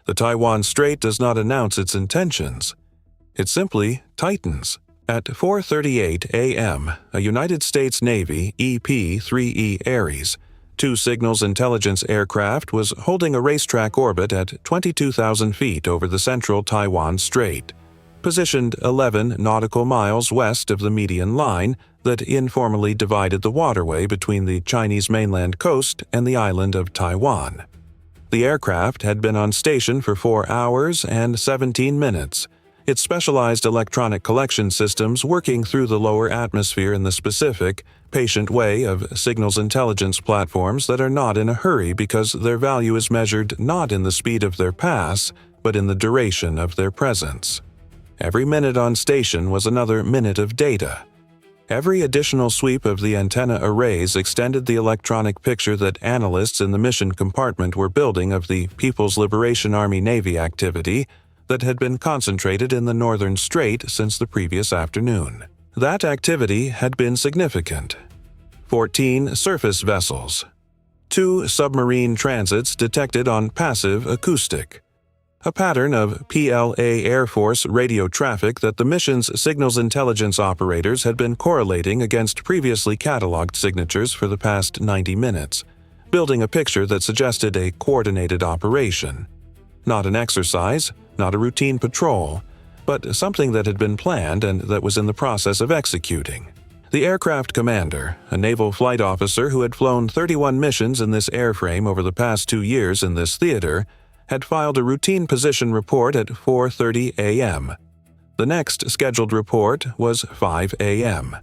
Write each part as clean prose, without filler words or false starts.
The Taiwan Strait does not announce its intentions. It simply tightens. At 4:38 a.m., a United States Navy EP-3E Ares, 2 signals intelligence aircraft, was holding a racetrack orbit at 22,000 feet over the central Taiwan Strait, positioned 11 nautical miles west of the median line that informally divided the waterway between the Chinese mainland coast and the island of Taiwan. The aircraft had been on station for 4 hours and 17 minutes, its specialized electronic collection systems working through the lower atmosphere in the specific, patient way of signals intelligence platforms that are not in a hurry because their value is measured not in the speed of their pass, but in the duration of their presence. Every minute on station was another minute of data. Every additional sweep of the antenna arrays extended the electronic picture that analysts in the mission compartment were building of the People's Liberation Army Navy activity that had been concentrated in the northern strait since the previous afternoon. That activity had been significant. 14 surface vessels. 2 submarine transits detected on passive acoustic. A pattern of PLA Air Force radio traffic that the mission's signals intelligence operators had been correlating against previously cataloged signatures for the past 90 minutes, building a picture that suggested a coordinated operation. Not an exercise, not a routine patrol, but something that had been planned and that was in the process of executing. The aircraft commander, a naval flight officer who had flown 31 missions in this airframe over the past 2 years in this theater, had filed a routine position report at 4:30 a.m. The next scheduled report was 5 a.m.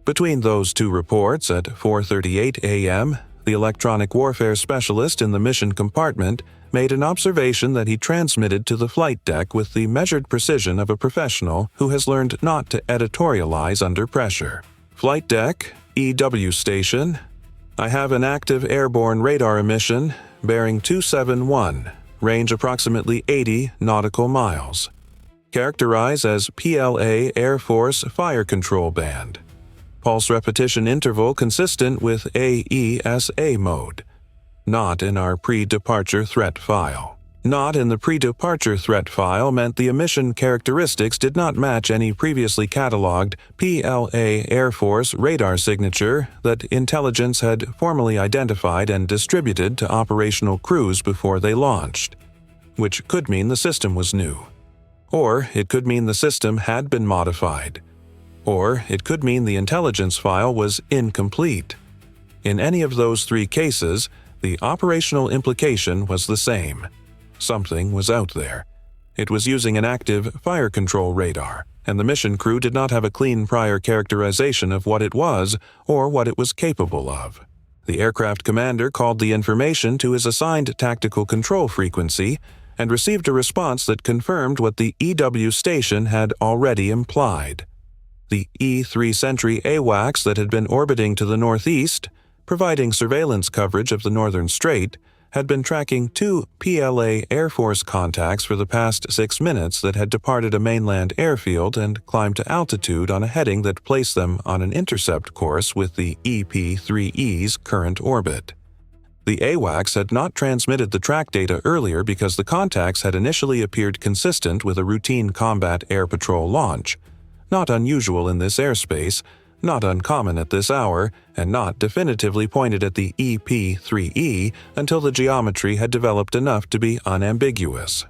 Between those 2 reports at 4:38 a.m., the electronic warfare specialist in the mission compartment made an observation that he transmitted to the flight deck with the measured precision of a professional who has learned not to editorialize under pressure. Flight deck, EW station. I have an active airborne radar emission, bearing 271, range approximately 80 nautical miles. Characterize as PLA Air Force Fire Control Band. Pulse repetition interval consistent with AESA mode. Not in our pre-departure threat file. Not in the pre-departure threat file meant the emission characteristics did not match any previously cataloged PLA Air Force radar signature that intelligence had formally identified and distributed to operational crews before they launched, which could mean the system was new. Or it could mean the system had been modified. Or it could mean the intelligence file was incomplete. In any of those 3 cases, the operational implication was the same. Something was out there. It was using an active fire control radar, and the mission crew did not have a clean prior characterization of what it was or what it was capable of. The aircraft commander called the information to his assigned tactical control frequency and received a response that confirmed what the EW station had already implied. The E-3 Sentry AWACS that had been orbiting to the northeast, providing surveillance coverage of the northern strait, had been tracking 2 PLA Air Force contacts for the past 6 minutes that had departed a mainland airfield and climbed to altitude on a heading that placed them on an intercept course with the EP-3E's current orbit. The AWACS had not transmitted the track data earlier because the contacts had initially appeared consistent with a routine combat air patrol launch, not unusual in this airspace, not uncommon at this hour, and not definitively pointed at the EP-3E until the geometry had developed enough to be unambiguous.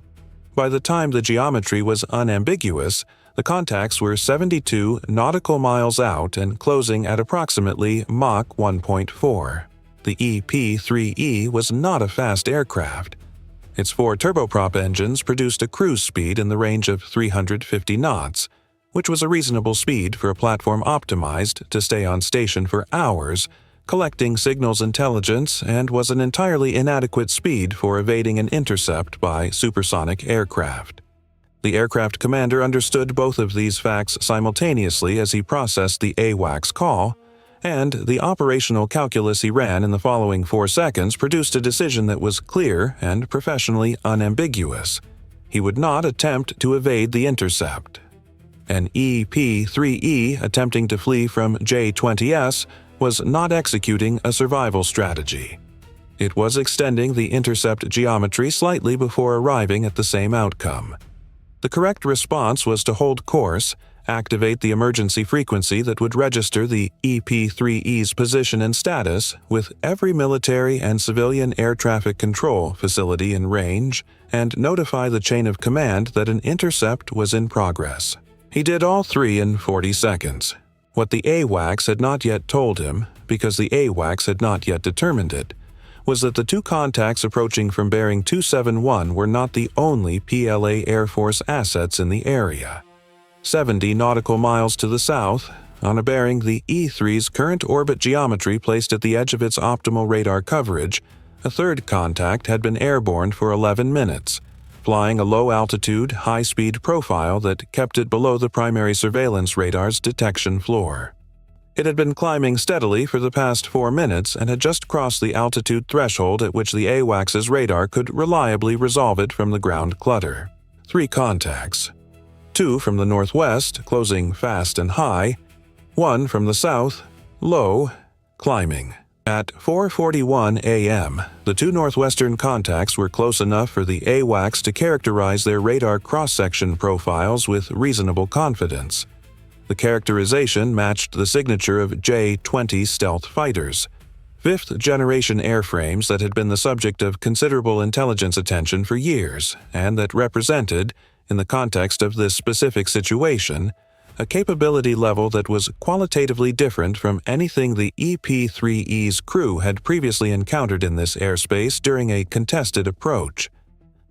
By the time the geometry was unambiguous, the contacts were 72 nautical miles out and closing at approximately Mach 1.4. The EP-3E was not a fast aircraft. Its 4 turboprop engines produced a cruise speed in the range of 350 knots, which was a reasonable speed for a platform optimized to stay on station for hours, collecting signals intelligence, and was an entirely inadequate speed for evading an intercept by supersonic aircraft. The aircraft commander understood both of these facts simultaneously as he processed the AWACS call, and the operational calculus he ran in the following 4 seconds produced a decision that was clear and professionally unambiguous. He would not attempt to evade the intercept. An EP-3E attempting to flee from J-20s was not executing a survival strategy. It was extending the intercept geometry slightly before arriving at the same outcome. The correct response was to hold course, activate the emergency frequency that would register the EP-3E's position and status with every military and civilian air traffic control facility in range, and notify the chain of command that an intercept was in progress. He did all three in 40 seconds. What the AWACS had not yet told him, because the AWACS had not yet determined it, was that the two contacts approaching from bearing 271 were not the only PLA Air Force assets in the area. 70 nautical miles to the south, on a bearing the E-3's current orbit geometry placed at the edge of its optimal radar coverage, a third contact had been airborne for 11 minutes, flying a low-altitude, high-speed profile that kept it below the primary surveillance radar's detection floor. It had been climbing steadily for the past 4 minutes and had just crossed the altitude threshold at which the AWACS's radar could reliably resolve it from the ground clutter. 3 contacts. 2 from the northwest, closing fast and high. 1 from the south, low, climbing. At 4:41 a.m., the 2 northwestern contacts were close enough for the AWACS to characterize their radar cross-section profiles with reasonable confidence. The characterization matched the signature of J-20 stealth fighters, 5th-generation airframes that had been the subject of considerable intelligence attention for years, and that represented, in the context of this specific situation, a capability level that was qualitatively different from anything the EP-3E's crew had previously encountered in this airspace during a contested approach.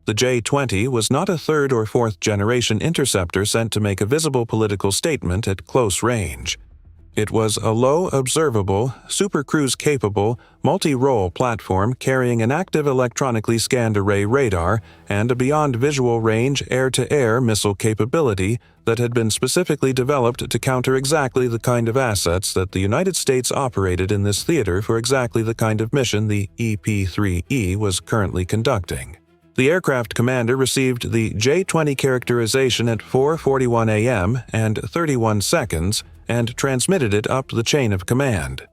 The J-20 was not a 3rd or 4th generation interceptor sent to make a visible political statement at close range. It was a low observable, supercruise-capable, multi-role platform carrying an active electronically scanned array radar and a beyond visual range air-to-air missile capability that had been specifically developed to counter exactly the kind of assets that the United States operated in this theater for exactly the kind of mission the EP-3E was currently conducting. The aircraft commander received the J-20 characterization at 4:41 a.m. and 31 seconds and transmitted it up the chain of command.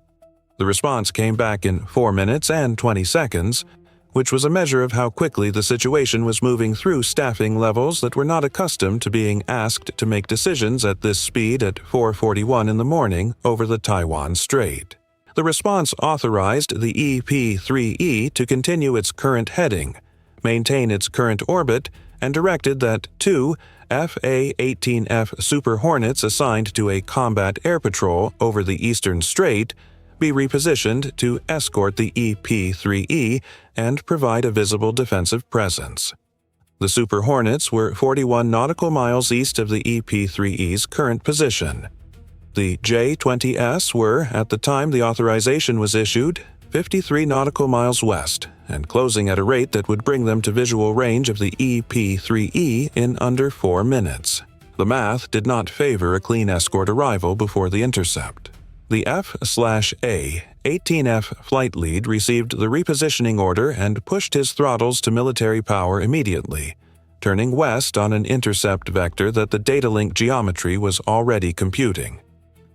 The response came back in 4 minutes and 20 seconds, which was a measure of how quickly the situation was moving through staffing levels that were not accustomed to being asked to make decisions at this speed at 4:41 in the morning over the Taiwan Strait. The response authorized the EP-3E to continue its current heading, maintain its current orbit, and directed that 2 FA-18F Super Hornets assigned to a combat air patrol over the Eastern Strait be repositioned to escort the EP-3E and provide a visible defensive presence. The Super Hornets were 41 nautical miles east of the EP-3E's current position. The J-20s were, at the time the authorization was issued, 53 nautical miles west, and closing at a rate that would bring them to visual range of the EP-3E in under 4 minutes. The math did not favor a clean escort arrival before the intercept. The F/A 18F flight lead received the repositioning order and pushed his throttles to military power immediately, turning west on an intercept vector that the data link geometry was already computing.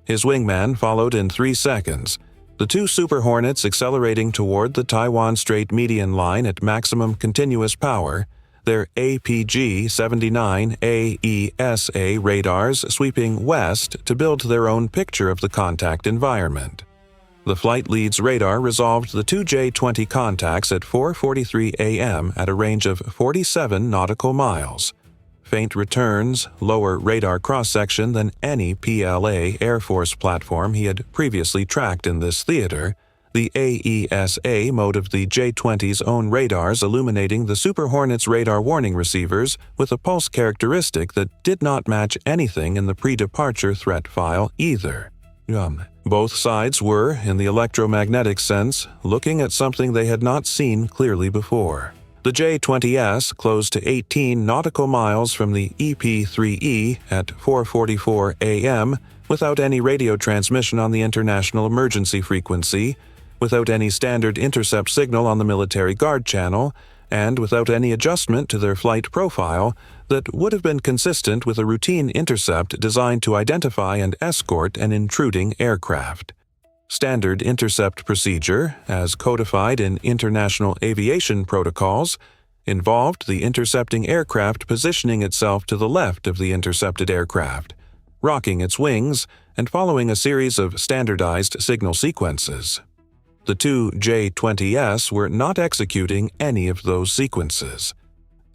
His wingman followed in 3 seconds, the 2 Super Hornets accelerating toward the Taiwan Strait median line at maximum continuous power, their APG-79 AESA radars sweeping west to build their own picture of the contact environment. The flight lead's radar resolved the 2 J-20 contacts at 4:43 a.m. at a range of 47 nautical miles. Faint returns, lower radar cross-section than any PLA Air Force platform he had previously tracked in this theater, the AESA mode of the J-20's own radars illuminating the Super Hornets radar warning receivers with a pulse characteristic that did not match anything in the pre-departure threat file either. Both sides were, in the electromagnetic sense, looking at something they had not seen clearly before. The J-20s closed to 18 nautical miles from the EP-3E at 4:44 a.m. without any radio transmission on the international emergency frequency, without any standard intercept signal on the military guard channel, and without any adjustment to their flight profile that would have been consistent with a routine intercept designed to identify and escort an intruding aircraft. Standard intercept procedure, as codified in international aviation protocols, involved the intercepting aircraft positioning itself to the left of the intercepted aircraft, rocking its wings, and following a series of standardized signal sequences. The two J-20s were not executing any of those sequences.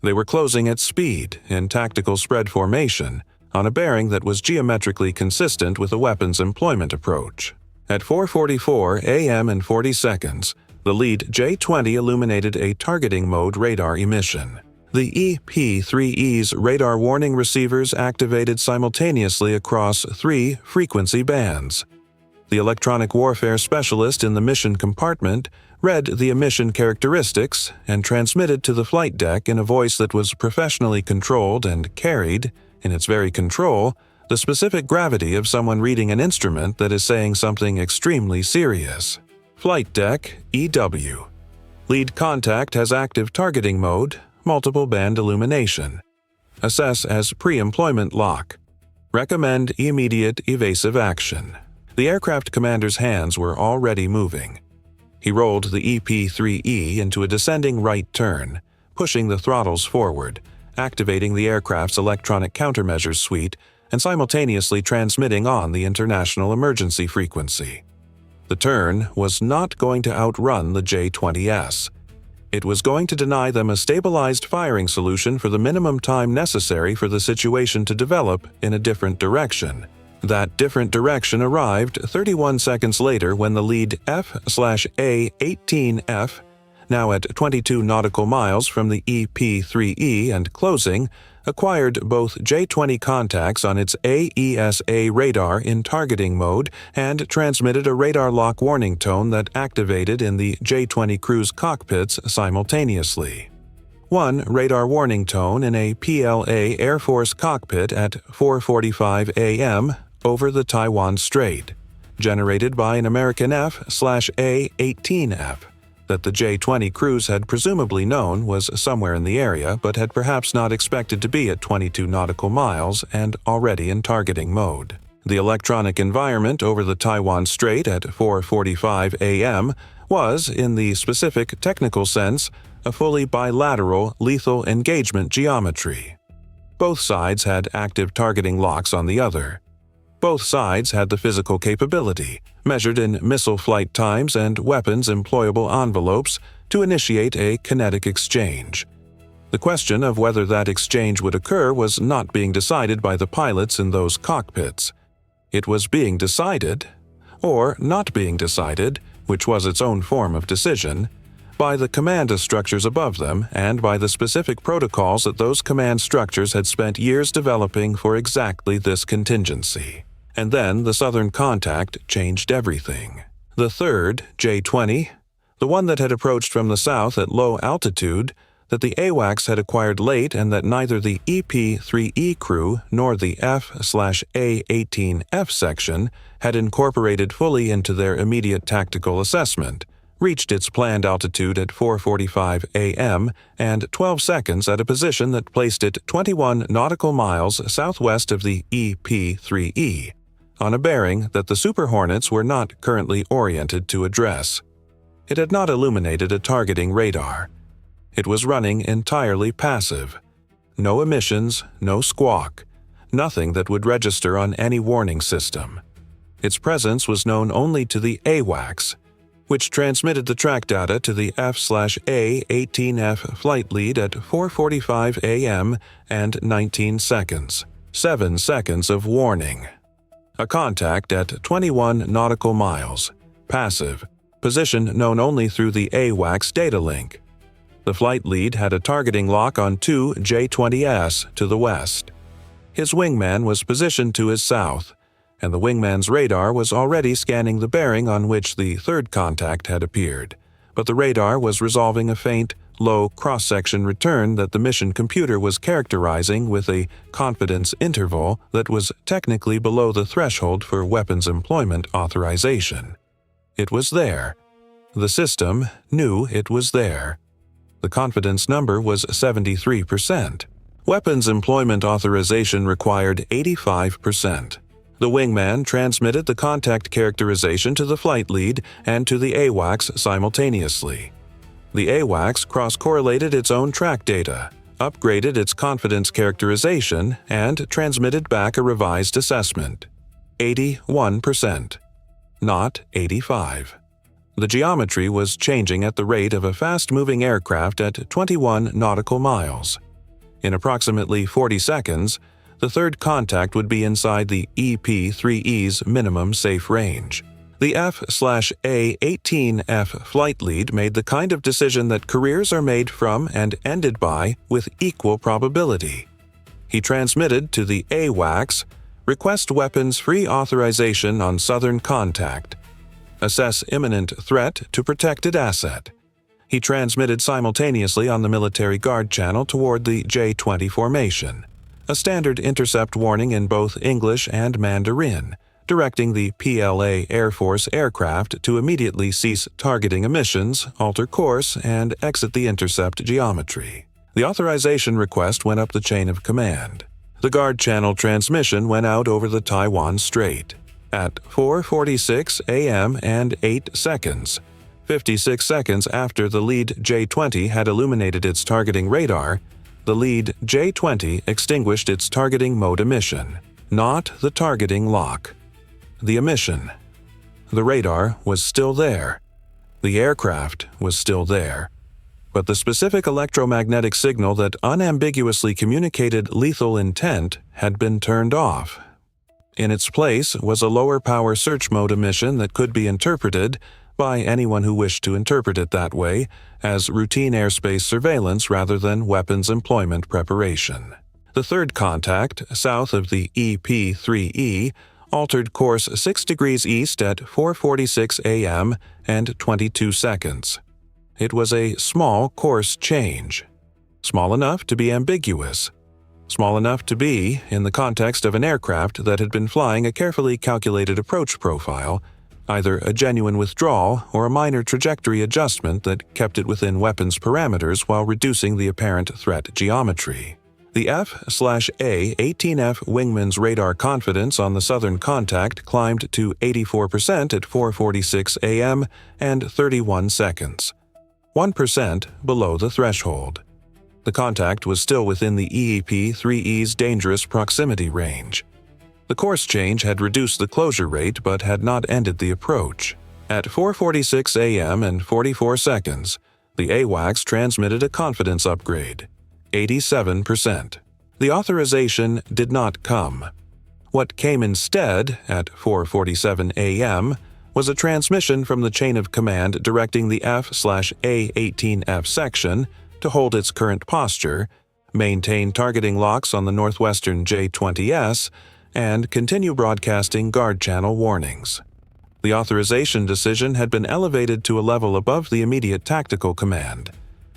They were closing at speed in tactical spread formation on a bearing that was geometrically consistent with a weapons employment approach. At 4:44 a.m. and 40 seconds, the lead J-20 illuminated a targeting mode radar emission. The EP-3E's radar warning receivers activated simultaneously across 3 frequency bands. The electronic warfare specialist in the mission compartment read the emission characteristics and transmitted to the flight deck in a voice that was professionally controlled and carried, in its very control, the specific gravity of someone reading an instrument that is saying something extremely serious. Flight deck, EW. Lead contact has active targeting mode, multiple band illumination. Assess as pre-employment lock. Recommend immediate evasive action. The aircraft commander's hands were already moving. He rolled the EP-3E into a descending right turn, pushing the throttles forward, activating the aircraft's electronic countermeasures suite, and simultaneously transmitting on the international emergency frequency. The turn was not going to outrun the J-20s. It was going to deny them a stabilized firing solution for the minimum time necessary for the situation to develop in a different direction. That different direction arrived 31 seconds later when the lead F/A-18F, now at 22 nautical miles from the EP-3E and closing, acquired both J-20 contacts on its AESA radar in targeting mode and transmitted a radar lock warning tone that activated in the J-20 crew's cockpits simultaneously. One radar warning tone in a PLA Air Force cockpit at 4:45 a.m. over the Taiwan Strait, generated by an American F/A-18F. That the J-20 crews had presumably known was somewhere in the area but had perhaps not expected to be at 22 nautical miles and already in targeting mode. The electronic environment over the Taiwan Strait at 4:45 a.m. was, in the specific technical sense, a fully bilateral lethal engagement geometry. Both sides had active targeting locks on the other. Both sides had the physical capability, measured in missile flight times and weapons employable envelopes, to initiate a kinetic exchange. The question of whether that exchange would occur was not being decided by the pilots in those cockpits. It was being decided, or not being decided, which was its own form of decision, by the command structures above them and by the specific protocols that those command structures had spent years developing for exactly this contingency. And then the southern contact changed everything. The third, J-20, the one that had approached from the south at low altitude, that the AWACS had acquired late and that neither the EP-3E crew nor the F/A-18F section had incorporated fully into their immediate tactical assessment, reached its planned altitude at 4:45 a.m. and 12 seconds at a position that placed it 21 nautical miles southwest of the EP-3E, on a bearing that the Super Hornets were not currently oriented to address. It had not illuminated a targeting radar. It was running entirely passive. No emissions, no squawk, nothing that would register on any warning system. Its presence was known only to the AWACS, which transmitted the track data to the F/A-18F flight lead at 4:45 a.m. and 19 seconds. 7 seconds of warning. A contact at 21 nautical miles, passive, position known only through the AWACS data link. The flight lead had a targeting lock on 2 J-20s to the west. His wingman was positioned to his south, and the wingman's radar was already scanning the bearing on which the third contact had appeared, but the radar was resolving a faint, low cross-section return that the mission computer was characterizing with a confidence interval that was technically below the threshold for weapons employment authorization. It was there. The system knew it was there. The confidence number was 73%. Weapons employment authorization required 85%. The wingman transmitted the contact characterization to the flight lead and to the AWACS simultaneously. The AWACS cross-correlated its own track data, upgraded its confidence characterization, and transmitted back a revised assessment. 81%, not 85%. The geometry was changing at the rate of a fast-moving aircraft at 21 nautical miles. In approximately 40 seconds, the third contact would be inside the EP-3E's minimum safe range. The F/A-18F flight lead made the kind of decision that careers are made from and ended by with equal probability. He transmitted to the AWACS, request weapons-free authorization on southern contact, assess imminent threat to protected asset. He transmitted simultaneously on the military guard channel toward the J-20 formation, a standard intercept warning in both English and Mandarin, directing the PLA Air Force aircraft to immediately cease targeting emissions, alter course, and exit the intercept geometry. The authorization request went up the chain of command. The guard channel transmission went out over the Taiwan Strait. At 4:46 a.m. and 8 seconds, 56 seconds after the lead J-20 had illuminated its targeting radar, the lead J-20 extinguished its targeting mode emission, not the targeting lock. The emission. The radar was still there. The aircraft was still there. But the specific electromagnetic signal that unambiguously communicated lethal intent had been turned off. In its place was a lower power search mode emission that could be interpreted, by anyone who wished to interpret it that way, as routine airspace surveillance rather than weapons employment preparation. The third contact, south of the EP-3E, altered course 6 degrees east at 4:46 a.m. and 22 seconds. It was a small course change. Small enough to be ambiguous. Small enough to be, in the context of an aircraft that had been flying a carefully calculated approach profile, either a genuine withdrawal or a minor trajectory adjustment that kept it within weapons parameters while reducing the apparent threat geometry. The F/A-18F wingman's radar confidence on the southern contact climbed to 84% at 4:46 a.m. and 31 seconds. 1% below the threshold. The contact was still within the EP-3E's dangerous proximity range. The course change had reduced the closure rate but had not ended the approach. At 4:46 a.m. and 44 seconds, the AWACS transmitted a confidence upgrade, 87%. The authorization did not come. What came instead, at 4:47 a.m., was a transmission from the chain of command directing the F/A-18F section to hold its current posture, maintain targeting locks on the northwestern J-20s, and continue broadcasting guard channel warnings. The authorization decision had been elevated to a level above the immediate tactical command,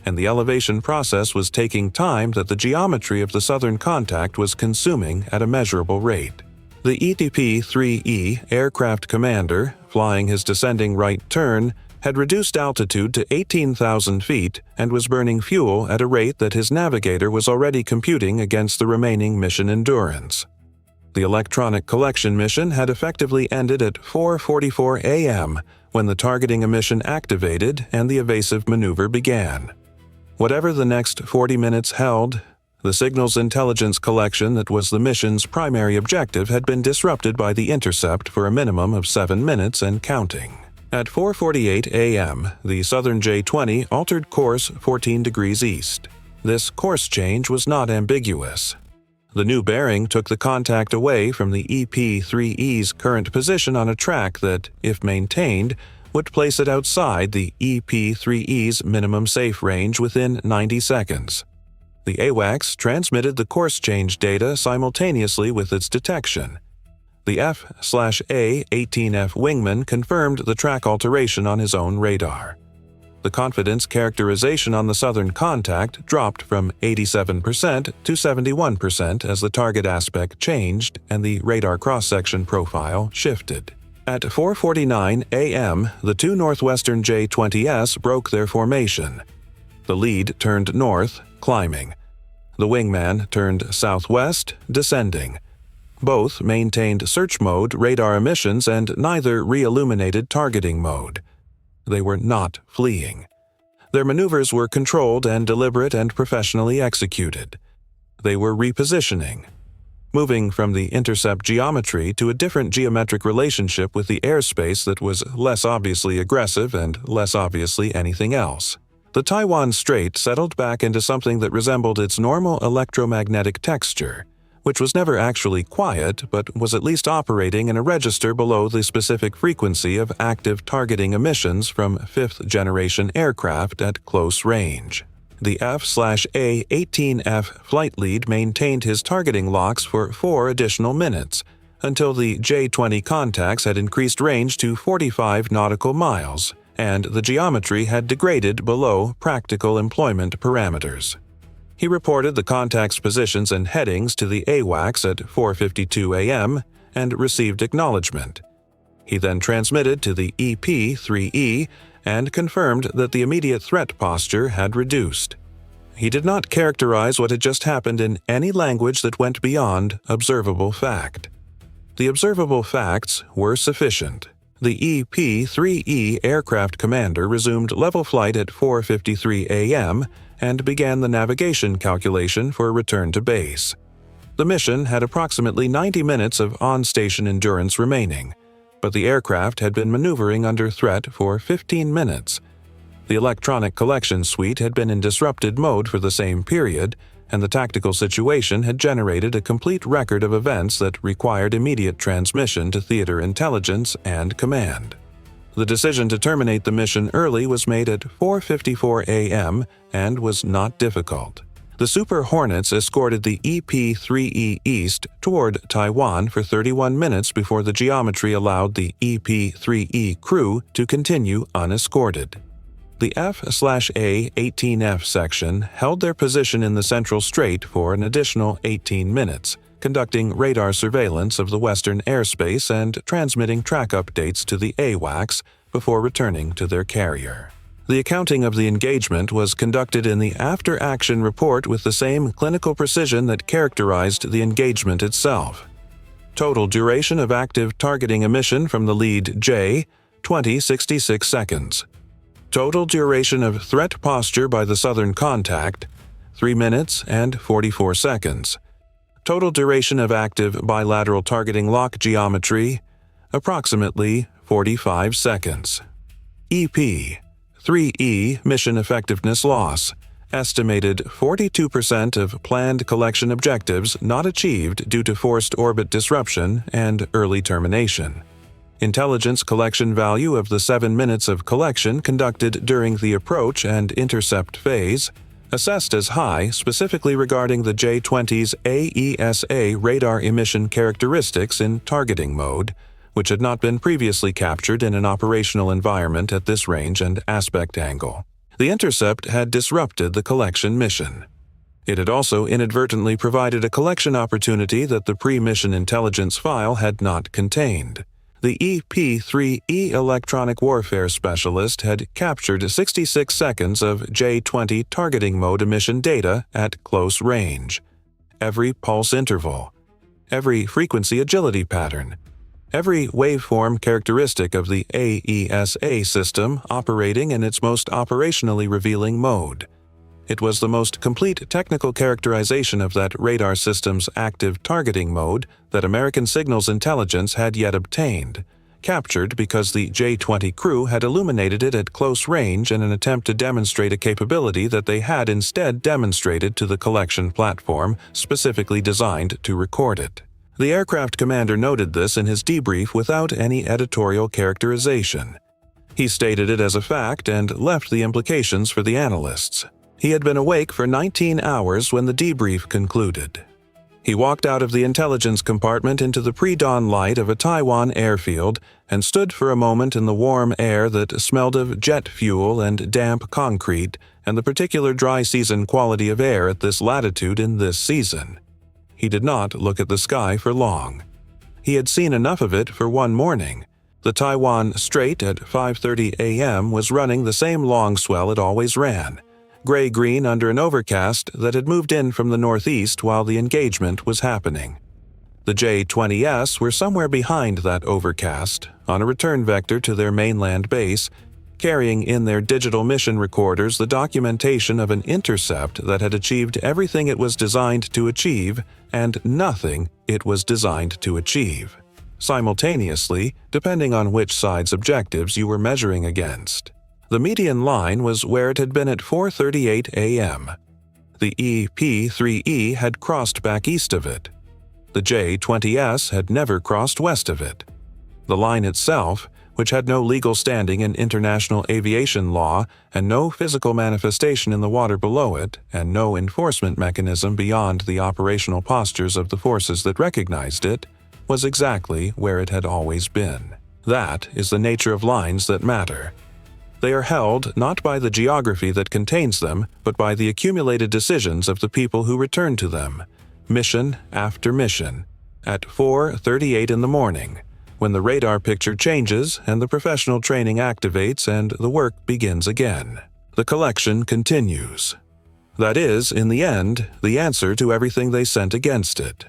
and the elevation process was taking time that the geometry of the southern contact was consuming at a measurable rate. The EP-3E aircraft commander, flying his descending right turn, had reduced altitude to 18,000 feet and was burning fuel at a rate that his navigator was already computing against the remaining mission endurance. The electronic collection mission had effectively ended at 4:44 a.m. when the targeting emission activated and the evasive maneuver began. Whatever the next 40 minutes held, the signals intelligence collection that was the mission's primary objective had been disrupted by the intercept for a minimum of 7 minutes and counting. At 4:48 a.m., the southern J-20 altered course 14 degrees east. This course change was not ambiguous. The new bearing took the contact away from the EP-3E's current position on a track that, if maintained, would place it outside the EP-3E's minimum safe range within 90 seconds. The AWACS transmitted the course change data simultaneously with its detection. The F/A-18F wingman confirmed the track alteration on his own radar. The confidence characterization on the southern contact dropped from 87% to 71% as the target aspect changed and the radar cross-section profile shifted. At 4:49 a.m., the two northwestern J-20s broke their formation. The lead turned north, climbing. The wingman turned southwest, descending. Both maintained search mode radar emissions and neither re-illuminated targeting mode. They were not fleeing. Their maneuvers were controlled and deliberate and professionally executed. They were repositioning, moving from the intercept geometry to a different geometric relationship with the airspace that was less obviously aggressive and less obviously anything else. The Taiwan Strait settled back into something that resembled its normal electromagnetic texture, which was never actually quiet but was at least operating in a register below the specific frequency of active targeting emissions from fifth-generation aircraft at close range. The F/A-18F flight lead maintained his targeting locks for 4 additional minutes, until the J-20 contacts had increased range to 45 nautical miles, and the geometry had degraded below practical employment parameters. He reported the contacts' positions and headings to the AWACS at 4:52 a.m. and received acknowledgement. He then transmitted to the EP-3E and confirmed that the immediate threat posture had reduced. He did not characterize what had just happened in any language that went beyond observable fact. The observable facts were sufficient. The EP-3E aircraft commander resumed level flight at 4:53 a.m. and began the navigation calculation for return to base. The mission had approximately 90 minutes of on-station endurance remaining, but the aircraft had been maneuvering under threat for 15 minutes. The electronic collection suite had been in disrupted mode for the same period, and the tactical situation had generated a complete record of events that required immediate transmission to theater intelligence and command. The decision to terminate the mission early was made at 4:54 a.m. and was not difficult. The Super Hornets escorted the EP-3E East toward Taiwan for 31 minutes before the geometry allowed the EP-3E crew to continue unescorted. The F/A-18F section held their position in the Central Strait for an additional 18 minutes, conducting radar surveillance of the western airspace and transmitting track updates to the AWACS before returning to their carrier. The accounting of the engagement was conducted in the after-action report with the same clinical precision that characterized the engagement itself. Total duration of active targeting emission from the lead J-20 66 seconds. Total duration of threat posture by the southern contact 3 minutes and 44 seconds. Total duration of active bilateral targeting lock geometry approximately 45 seconds. EP-3E mission effectiveness loss estimated 42% of planned collection objectives not achieved due to forced orbit disruption and early termination. Intelligence collection value of the 7 minutes of collection conducted during the approach and intercept phase assessed as high specifically regarding the J-20's AESA radar emission characteristics in targeting mode, which had not been previously captured in an operational environment at this range and aspect angle. The intercept had disrupted the collection mission. It had also inadvertently provided a collection opportunity that the pre-mission intelligence file had not contained. The EP-3E electronic warfare specialist had captured 66 seconds of J-20 targeting mode emission data at close range. Every pulse interval, every frequency agility pattern, every waveform characteristic of the AESA system operating in its most operationally revealing mode. It was the most complete technical characterization of that radar system's active targeting mode that American signals intelligence had yet obtained, captured because the J-20 crew had illuminated it at close range in an attempt to demonstrate a capability that they had instead demonstrated to the collection platform specifically designed to record it. The aircraft commander noted this in his debrief without any editorial characterization. He stated it as a fact and left the implications for the analysts. He had been awake for 19 hours when the debrief concluded. He walked out of the intelligence compartment into the pre-dawn light of a Taiwan airfield and stood for a moment in the warm air that smelled of jet fuel and damp concrete and the particular dry season quality of air at this latitude in this season. He did not look at the sky for long. He had seen enough of it for one morning. The Taiwan Strait at 5:30 a.m. was running the same long swell it always ran, gray-green under an overcast that had moved in from the northeast while the engagement was happening. The J-20s were somewhere behind that overcast, on a return vector to their mainland base, carrying in their digital mission recorders the documentation of an intercept that had achieved everything it was designed to achieve and nothing it was designed to achieve, simultaneously, depending on which side's objectives you were measuring against. The median line was where it had been at 4:38 a.m. The EP-3E had crossed back east of it. The J-20s had never crossed west of it. The line itself, which had no legal standing in international aviation law and no physical manifestation in the water below it, and no enforcement mechanism beyond the operational postures of the forces that recognized it, was exactly where it had always been. That is the nature of lines that matter. They are held not by the geography that contains them, but by the accumulated decisions of the people who return to them, mission after mission, at 4:38 in the morning, when the radar picture changes and the professional training activates and the work begins again. The collection continues. That is, in the end, the answer to everything they sent against it.